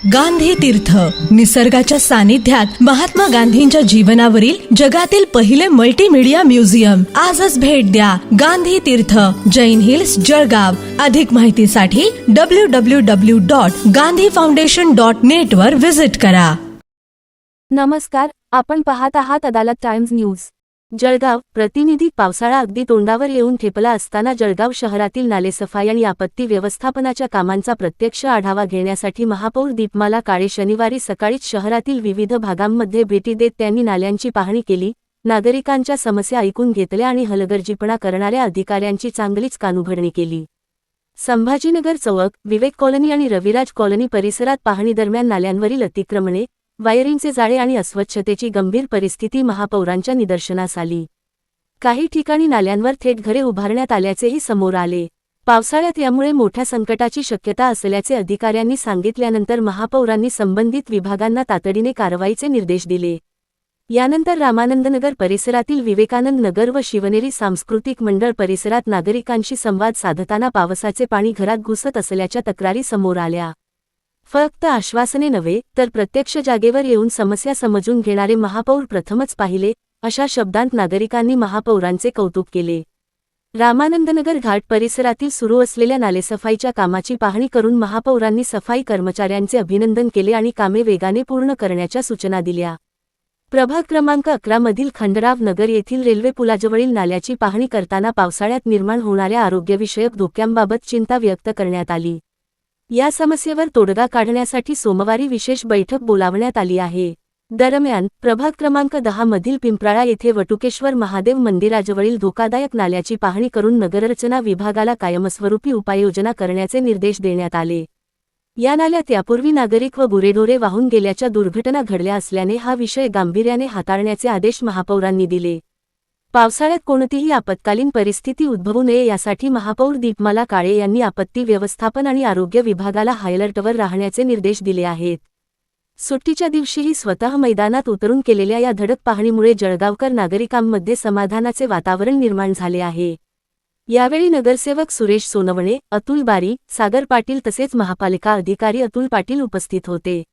गांधी तीर्थ, निसर्गाच्या सानिध्यात महात्मा गांधींच्या जीवनावरील जगातील पहिले मल्टीमीडिया म्युझियम. आजच भेट द्या. गांधी तीर्थ, जैन हिल्स, जळगाव. अधिक माहितीसाठी www.gandhifoundation.net वर विजिट करा. नमस्कार, आपण पाहत आहात अदालत टाइम्स न्यूज. जळगाव. प्रतिनिधी. पावसाळा अगदी तोंडावर येऊन ठेपला असताना जळगाव शहरातील नालेसफाई आणि आपत्ती व्यवस्थापनाच्या कामांचा प्रत्यक्ष आढावा घेण्यासाठी महापौर दीपमाला काळे शनिवारी सकाळीच शहरातील विविध भागांमध्ये भेटी देत त्यांनी नाल्यांची पाहणी केली, नागरिकांच्या समस्या ऐकून घेतल्या आणि हलगर्जीपणा करणाऱ्या अधिकाऱ्यांची चांगलीच कानउघडणी केली. संभाजीनगर चौक, विवेक कॉलनी आणि रविराज कॉलनी परिसरात पाहणीदरम्यान नाल्यांवरील अतिक्रमणे, वायरिंगचे जाळे आणि अस्वच्छतेची गंभीर परिस्थिती महापौरांच्या निदर्शनास आली. काही ठिकाणी नाल्यांवर थेट घरे उभारण्यात आल्याचेही समोर आले. पावसाळ्यात यामुळे मोठ्या संकटाची शक्यता असल्याचे अधिकाऱ्यांनी सांगितल्यानंतर महापौरांनी संबंधित विभागांना तातडीने कारवाईचे निर्देश दिले. यानंतर रामानंदनगर परिसरातील विवेकानंद नगर व शिवनेरी सांस्कृतिक मंडळ परिसरात नागरिकांशी संवाद साधताना पावसाचे पाणी घरात घुसत असल्याच्या तक्रारी समोर आल्या. फक्त आश्वासने नव्हे, तर प्रत्यक्ष जागेवर येऊन समस्या समजून घेणारे महापौर प्रथमच पाहिले, अशा शब्दांत नागरिकांनी महापौरांचे कौतुक केले. रामानंदनगर घाट परिसरातील सुरू असलेल्या नालेसफाईच्या कामाची पाहणी करून महापौरांनी सफाई कर्मचाऱ्यांचे अभिनंदन केले आणि कामे वेगाने पूर्ण करण्याच्या सूचना दिल्या. प्रभाग क्रमांक 11 मधील खंडराव नगर येथील रेल्वे पुलाजवळील नाल्याची पाहणी करताना पावसाळ्यात निर्माण होणाऱ्या आरोग्यविषयक धोक्यांबाबत चिंता व्यक्त करण्यात आली. या समस्येवर तोडगा काढण्यासाठी सोमवारी विशेष बैठक बोलावण्यात आली आहे. दरम्यान, प्रभाग क्रमांक 10 मधील पिंपराळा येथे वटुकेश्वर महादेव मंदिराजवळील धोकादायक नाल्याची पाहणी करून नगररचना विभागाला कायमस्वरूपी उपाययोजना करण्याचे निर्देश देण्यात आले. या नाल्यात यापूर्वी नागरिक व गुरेढोरे वाहून गेल्याच्या दुर्घटना घडल्या असल्याने हा विषय गांभीर्याने हाताळण्याचे आदेश महापौरांनी दिले. पावसाळ्यात कोणतीही आपत्कालीन परिस्थिती उद्भवू नये यासाठी महापौर दीपमाला काळे यांनी आपत्ती व्यवस्थापन आणि आरोग्य विभागाला हायअलर्टवर राहण्याचे निर्देश दिले आहेत. सुट्टीच्या दिवशीही स्वतः मैदानात उतरून केलेल्या या धडक पाहणीमुळे जळगावकर नागरिकांमध्ये समाधानाचे वातावरण निर्माण झाले आहे. यावेळी नगरसेवक सुरेश सोनवणे, अतुल बारी, सागर पाटील तसेच महापालिका अधिकारी अतुल पाटील उपस्थित होते.